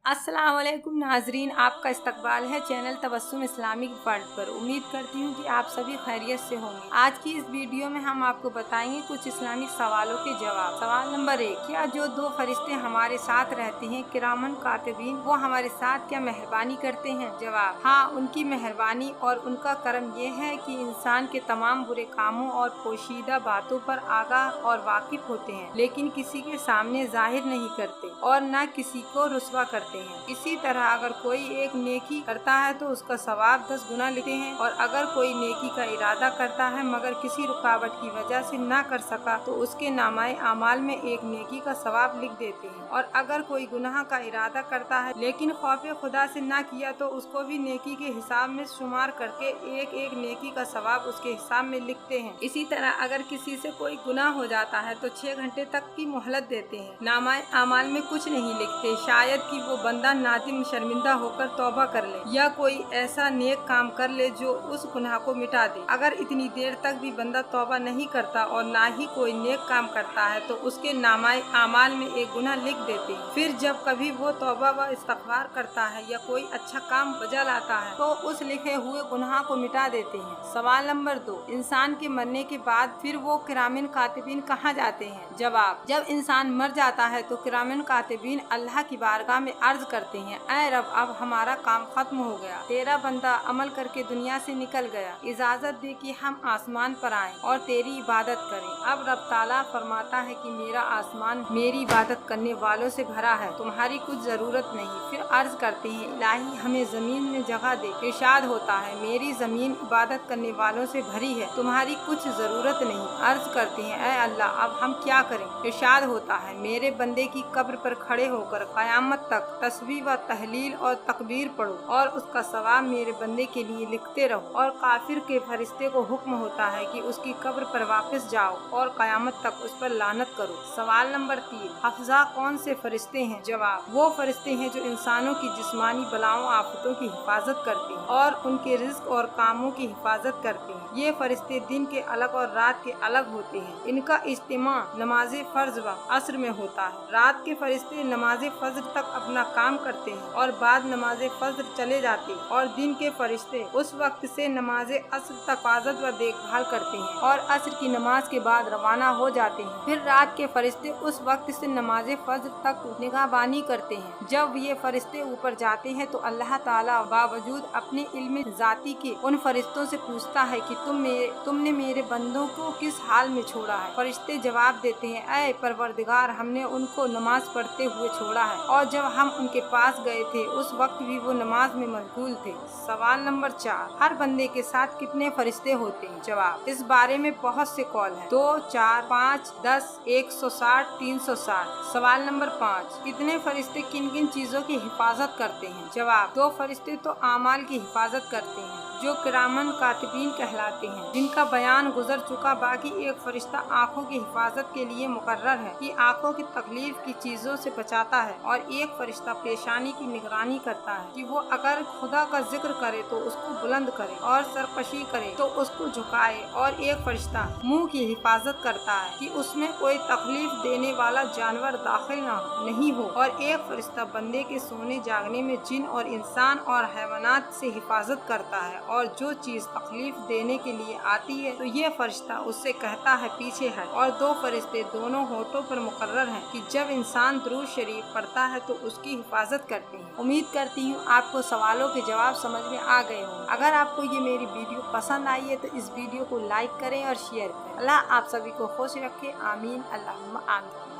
अस्सलाम वालेकुम नाजरीन, आपका इस्तकबाल है चैनल तबस्सुम इस्लामिक वर्ल्ड पर। उम्मीद करती हूँ कि आप सभी खैरियत से होंगे। आज की इस वीडियो में हम आपको बताएंगे कुछ इस्लामिक सवालों के जवाब। सवाल नंबर 1, क्या जो दो फरिश्ते हमारे साथ रहते हैं किरामन कातिबीन, वो हमारे साथ क्या मेहरबानी करते हैं? जवाब, हाँ, उनकी मेहरबानी और उनका करम ये है कि इंसान के तमाम बुरे कामों और पोशीदा बातों पर आगाह और वाकिफ होते हैं, लेकिन किसी के सामने जाहिर नहीं करते और न किसी को रुस्वा करते हैं। इसी तरह अगर कोई एक नेकी करता है तो उसका सवाब 10 गुना लिखते हैं, और अगर कोई नेकी का इरादा करता है मगर किसी रुकावट की वजह से ना कर सका तो उसके नामाए आमाल में एक नेकी का सवाब लिख देते हैं। और अगर कोई गुनाह का इरादा करता है लेकिन खौफे खुदा से ना किया तो उसको भी नेकी के हिसाब में शुमार करके एक एक नेकी का सवाब उसके हिसाब में लिखते हैं। इसी तरह अगर किसी से कोई गुनाह हो जाता है तो 6 घंटे तक की मोहलत देते हैं, नामाए आमाल में कुछ नहीं लिखते, शायद कि वो बंदा नादिम शर्मिंदा होकर तौबा कर ले या कोई ऐसा नेक काम कर ले जो उस गुनाह को मिटा दे। अगर इतनी देर तक भी बंदा तौबा नहीं करता और ना ही कोई नेक काम करता है तो उसके नामाए आमाल में एक गुनाह लिख देते हैं। फिर जब कभी वो तौबा व इस्तगफार करता है या कोई अच्छा काम बजा लाता है तो उस लिखे हुए गुनाह को मिटा देते हैं। सवाल नंबर 2, इंसान के मरने के बाद फिर वो किरामिन कातिबीन कहाँ जाते हैं? जवाब, जब इंसान मर जाता है तो किरामिन कातिबीन अल्लाह की बारगाह में अर्ज करते हैं, ऐ रब, अब हमारा काम खत्म हो गया, तेरा बंदा अमल करके दुनिया से निकल गया, इजाजत दे कि हम आसमान पर आएं और तेरी इबादत करें। अब रब ताला फरमाता है कि मेरा आसमान मेरी इबादत करने वालों से भरा है, तुम्हारी कुछ जरूरत नहीं। फिर अर्ज करते हैं, इलाही हमें जमीन में जगह दे। इरशाद होता है, मेरी जमीन इबादत करने वालों से भरी है, तुम्हारी कुछ जरूरत नहीं। अर्ज करते हैं, ऐ अल्लाह, अब हम क्या करें? इरशाद होता है, मेरे बंदे की कब्र पर खड़े होकर कयामत तक तस्बीह व तहलील और तकबीर पढ़ो और उसका सवाब मेरे बंदे के लिए लिखते रहो। और काफिर के फरिश्ते को हुक्म होता है कि उसकी कब्र पर वापस जाओ और कयामत तक उस पर लानत करो। सवाल नंबर 3, हफ्जा कौन से फरिश्ते हैं? जवाब, वो फरिश्ते हैं जो इंसानों की जिस्मानी बलाओं आफतों की हिफाजत करते हैं और उनके रिज्क और कामों की हिफाजत करते हैं। ये फरिश्ते दिन के अलग और रात के अलग होते हैं। इनका इज्तिमा नमाज फर्ज व असर में होता है। रात के फरिश्ते नमाज फज्र तक अपना काम करते हैं और बाद नमाज फज्र चले जाते हैं, और दिन के फरिश्ते उस वक्त से नमाज असर तक हिफाजत व देखभाल करते हैं और असर की नमाज के बाद रवाना हो जाते हैं। फिर रात के फरिश्ते उस वक्त से नमाज फज्र तक निगाहबानी करते हैं। जब ये फरिश्ते ऊपर जाते हैं तो अल्लाह ताला बावजूद अपने इल्म जाती के उन फरिश्तों से पूछता है कि तुमने मेरे बंदों को किस हाल में छोड़ा है? फरिश्ते जवाब देते हैं, ऐ परवरदिगार, हमने उनको नमाज पढ़ते हुए छोड़ा है, और जब हम उनके पास गए थे उस वक्त भी वो नमाज में मशगूल थे। सवाल नंबर 4, हर बंदे के साथ कितने फरिश्ते होते हैं? जवाब, इस बारे में बहुत से कौल है, 2, 4, 5, 10, 160, 360। सवाल नंबर 5, कितने फरिश्ते किन किन चीजों की हिफाजत करते हैं? जवाब, 2 फरिश्ते तो आमाल की हिफाजत करते हैं जो किरामन कातिबीन कहलाते हैं, जिनका बयान गुजर चुका। बाकी एक फरिश्ता आँखों की हिफाजत के लिए मुकर्रर है कि आँखों की तकलीफ की चीजों से बचाता है, और एक फरिश्ता पेशानी की निगरानी करता है कि वो अगर खुदा का जिक्र करे तो उसको बुलंद करे और सरकशी करे तो उसको झुकाए, और एक फरिश्ता मुंह की हिफाजत करता है कि उसमें कोई तकलीफ देने वाला जानवर दाखिल नहीं हो, और एक फरिश्ता बंदे के सोने जागने में जिन और इंसान और हैवानात से हिफाजत करता है, और जो चीज तकलीफ देने के लिए आती है तो ये फरिश्ता उससे कहता है पीछे हट। और 2 फरिश्ते दोनों होठों पर मुकर्रर हैं कि जब इंसान दुरूद शरीफ पढ़ता है तो उसकी हिफाजत करते हैं। उम्मीद करती हूँ आपको सवालों के जवाब समझ में आ गए हों। अगर आपको ये मेरी वीडियो पसंद आई है तो इस वीडियो को लाइक करें और शेयर करें। अल्लाह आप सभी को खुश रखे, आमीन, अल्लाहुम्मा आमीन।